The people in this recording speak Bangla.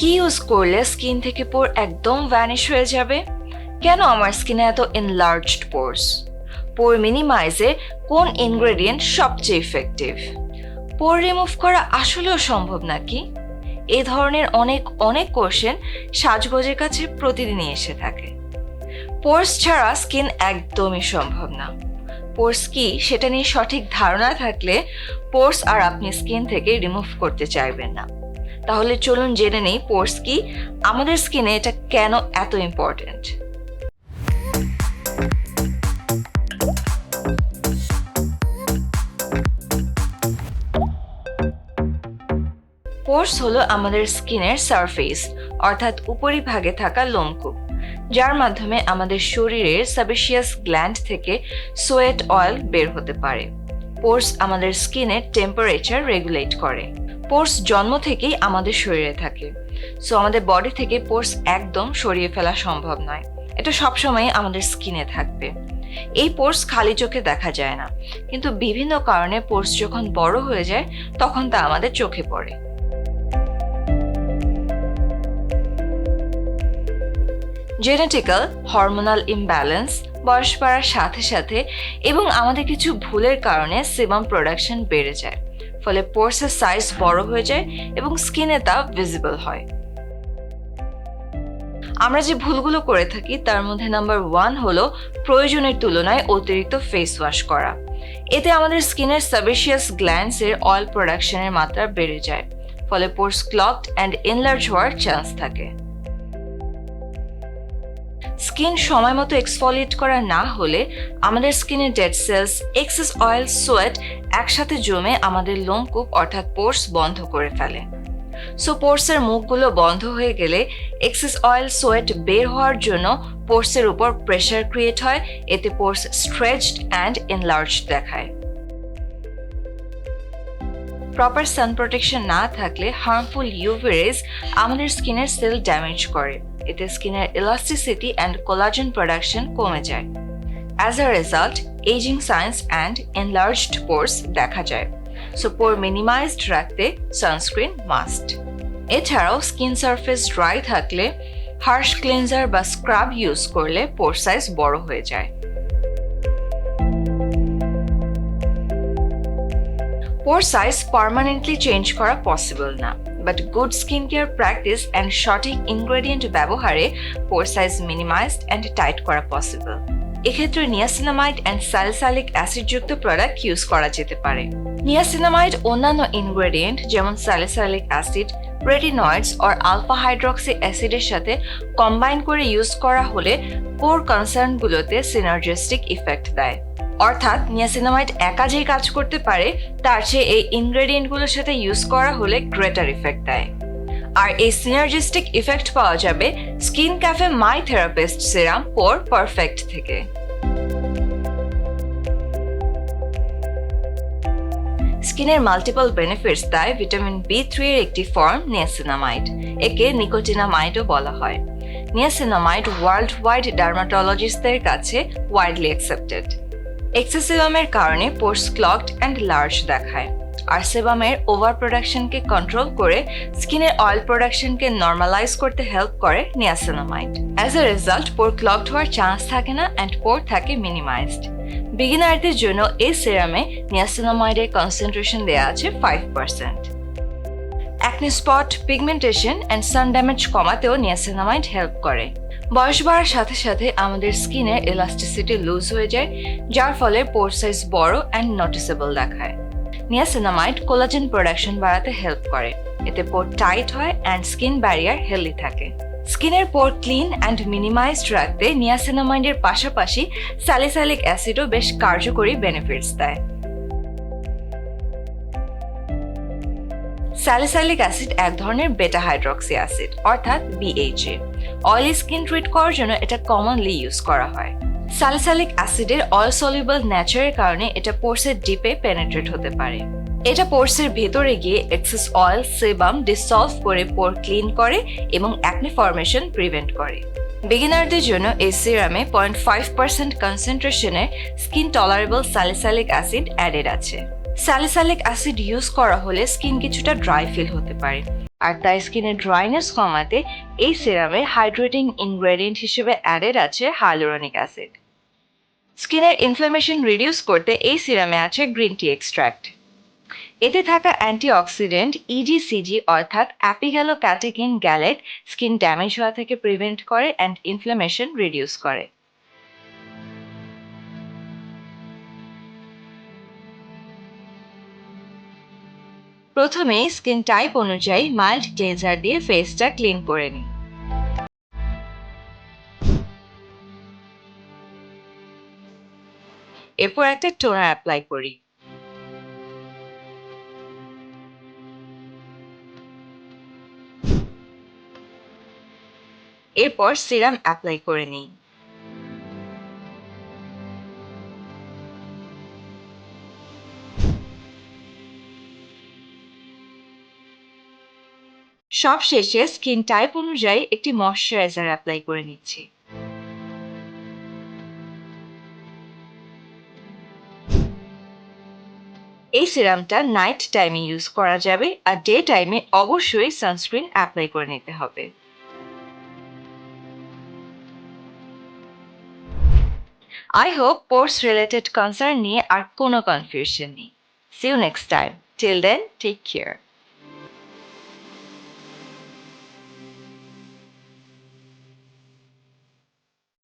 কি ইউজ করলে স্কিন থেকে পোর একদম ভ্যানিশ হয়ে যাবে? কেন আমার স্কিনে এত এনলার্জড পোরস? পোর মিনিমাইজে কোন ইনগ্রেডিয়েন্ট সবচেয়ে ইফেক্টিভ? পোর রিমুভ করা আসলেও সম্ভব নাকি? এই ধরনের অনেক অনেক কোশ্চেন সাজগোজের কাছে প্রতিদিনই এসে থাকে। পোরস ছাড়া স্কিন একদমই সম্ভব না। পোরস কি সেটা নিয়ে সঠিক ধারণা থাকলে পোরস আর আপনি স্কিন থেকে রিমুভ করতে চাইবেন না। তাহলে চলুন জেনে নেই পোরস কি, আমাদের স্কিনে এটা কেন এত ইম্পর্টেন্ট। পোরস হলো আমাদের স্কিনের সারফেস অর্থাৎ উপরিভাগে থাকা লোমকূপ, যার মাধ্যমে আমাদের শরীরের সাবেশিয়াস গ্ল্যান্ড থেকে সোয়েট অয়েল বের হতে পারে। পোরস আমাদের স্কিনের টেম্পারেচার রেগুলেট করে। পোরস জন্ম থেকেই আমাদের শরীরে থাকে, সো আমাদের বডি থেকে পোরস একদম সরিয়ে ফেলা সম্ভব নয়। এটা সবসময় আমাদের স্কিনে থাকবে। এই পোরস খালি চোখে দেখা যায় না, কিন্তু বিভিন্ন কারণে পোরস যখন বড় হয়ে যায় তখন তা আমাদের চোখে পড়ে। জেনেটিক্যাল, হরমোনাল ইমব্যালেন্স, বয়স বাড়ার সাথে সাথে এবং আমাদের কিছু ভুলের কারণে সেবাম প্রোডাকশন বেড়ে যায়, ফলে পোরসের সাইজ বড় হয়ে যায় এবং স্কিনে তা ভিজিবল হয়। আমরা যে ভুলগুলো করে থাকি তার মধ্যে নাম্বার 1 হলো প্রয়োজনের তুলনায় অতিরিক্ত ফেস ওয়াশ করা। এতে আমাদের স্কিনের সাবেশিয়াস গ্ল্যান্ডসের অয়েল প্রোডাকশনের মাত্রা বেড়ে যায়, ফলে পোরস ক্লগড অ্যান্ড এনলার্জ হওয়ার চান্স থাকে। স্কিন সময় মতো এক্সফলিয়েট করা না হলে আমাদের স্কিনে dead sales, access oil, sweat একসাথে জমে আমাদের লোমকূপ অর্থাৎ পোরস বন্ধ করে ফেলে। সো পোরসের মুখগুলো বন্ধ হয়ে গেলে এক্সেস অয়েল, সোয়েট বের হওয়ার জন্য পোরসের উপর প্রেশার ক্রিয়েট হয়। এতে পোরস স্ট্রেচড অ্যান্ড এনলার্জড দেখায়। প্রপার সান প্রোটেকশন না থাকলে হার্মফুল ইউভি রেজ আমাদের স্কিনের সেল ড্যামেজ করে। এতে স্কিনের ইলাস্টিসিটি অ্যান্ড কোলাজেন প্রোডাকশন কমে যায়। As a result aging signs and enlarged pores দেখা যায়। সো পোর মিনিমাইজড রাখতে সানস্ক্রিন মাস্ট। এছাড়াও স্কিন সারফেস ড্রাই থাকলে হার্শ ক্লিনজার বা স্ক্রাব ইউজ করলে পোর সাইজ বড় হয়ে যায়। পোর সাইজ পার্মানেন্টলি চেঞ্জ করা পসিবল না, but good skin care practice and সঠিক ইনগ্রেডিয়েন্ট ব্যবহারে pore size minimized and tight করা পসিবল। এক্ষেত্রে নিয়াসিনামাইড অ্যান্ড স্যালিসাইলিক অ্যাসিডযুক্ত প্রোডাক্ট ইউজ করা যেতে পারে। নিয়াসিনামাইড অন্যান্য ইনগ্রেডিয়েন্ট যেমন স্যালিসাইলিক অ্যাসিড, রেটিনয়েডস ও আলফা হাইড্রক্সি অ্যাসিডের সাথে কম্বাইন করে ইউজ করা হলে পোর কনসার্নগুলোতে সিনার্জিস্টিক ইফেক্ট দেয়। অর্থাৎ নিয়াসিনামাইড একা যে কাজ করতে পারে তার চেয়ে এই ইনগ্রেডিয়েন্টগুলোর সাথে ইউজ করা হলে গ্রেটার ইফেক্ট দেয়। আর এই সিনার্জিস্টিক ইফেক্ট পাওয়া যাবে স্কিন ক্যাফে মাই থেরাপিস্ট সিরাম পোর পারফেক্ট থেকে। স্কিনের মাল্টিপল বেনিফিটস দেয় ভিটামিন B3 এর একটি ফর্ম নিয়াসিনামাইড। একে নিকোটিনামাইডও বলা হয়। নিয়াসিনামাইড ওয়ার্ল্ড ওয়াইড ডার্মাটোলজিস্টদের কাছে ওয়াইডলি অ্যাকসেপ্টেড। এক্সেসিভামের কারণে পোরস ক্লগড অ্যান্ড লার্জ দেখায়, আর সেবামের ওভার প্রোডাকশনকে কন্ট্রোল করে স্কিনের অয়েল প্রোডাকশনকে নর্মালাইজ করতে হেল্প করে niacinamide. As a result poor clogged হওয়ার চান্স থাকে না অ্যান্ড পোর থাকে মিনিমাইজড। বিগিনারদের জন্য এই সিরামে নিয়াসিনামাইডের কনসেন্ট্রেশন দেওয়া আছে 5%। Acne spot, pigmentation and sun damage কমাতেও নিয়াসিনামাইড হেল্প করে। বয়স বাড়ার সাথে সাথে আমাদের স্কিনের ইলাস্টিসিটি লুজ হয়ে যায়, যার ফলে পোর সাইজ বড় অ্যান্ড নোটিসেবল দেখায়। নিয়াসিনামাইড কোলাজেন প্রোডাকশন বাড়াতে হেল্প করে। এতে পোর টাইট হয় অ্যান্ড স্কিন ব্যারিয়ার হেলদি থাকে। স্কিনের পোর ক্লিন অ্যান্ড মিনিমাইজড রাখতে নিয়াসিনামাইডের পাশাপাশি স্যালিসাইলিক অ্যাসিডও বেশ কার্যকরী বেনিফিটস দেয়। স্যালিসাইলিক অ্যাসিড এক ধরনের বেটা হাইড্রক্সি অ্যাসিড অর্থাৎ BHA। অয়েলি স্কিন ট্রিট করার জন্য এটা কমনলি ইউজ করা হয়। স্যালিসাইলিক অ্যাসিডের অয়েল সলিউবল নেচারের কারণে এটা পোরসের ডিপে পেনেট্রেট হতে পারে। এটা পোরসের ভেতরে গিয়ে এক্সেস অয়েল, সেবাম ডিসলভ করে পোর ক্লিন করে এবং অ্যাকনে ফর্মেশন প্রিভেন্ট করে। বিগিনারদের জন্য এই সিরামে 0.5% কনসেন্ট্রেশনের skin tolerable salicylic acid added আছে। স্যালিসাইলিক অ্যাসিড ইউজ করা হলে স্কিন কিছুটা ড্রাই ফিল হতে পারে, আর তাই স্কিনের ড্রাইনেস কমাতে এই সিরামে হাইড্রেটিং ইনগ্রেডিয়েন্ট হিসেবে অ্যাডেড আছে হাইলুরনিক অ্যাসিড। স্কিনের ইনফ্লামেশন রিডিউস করতে এই সিরামে আছে গ্রিন টি এক্সট্র্যাক্ট। এতে থাকা অ্যান্টিঅক্সিডেন্ট ইজিসিজি অর্থাৎ অ্যাপিগ্যালোক্যাটেকিন গ্যালেট স্কিন ড্যামেজ হওয়া থেকে প্রিভেন্ট করে অ্যান্ড ইনফ্লামেশন রিডিউস করে। প্রথমে স্কিন টাইপ অনুযায়ী মাইল্ড ক্লিনজার দিয়ে ফেসটা ক্লিন করে নিই। এরপর একটা টোনার অ্যাপ্লাই করি। এরপর সিরাম অ্যাপ্লাই করে নিই। সব শেষে স্কিন টাইপ অনুযায়ী একটি ময়শ্চারাইজার অ্যাপ্লাই করে নিচ্ছি। এই সিরামটা নাইট টাইমে ইউজ করা যাবে, আর ডে টাইমে অবশ্যই সানস্ক্রিন অ্যাপ্লাই করে নিতে হবে। I hope pores related concern নিয়ে আর কোনো কনফিউশন নেই। See you next time. Till then, take care.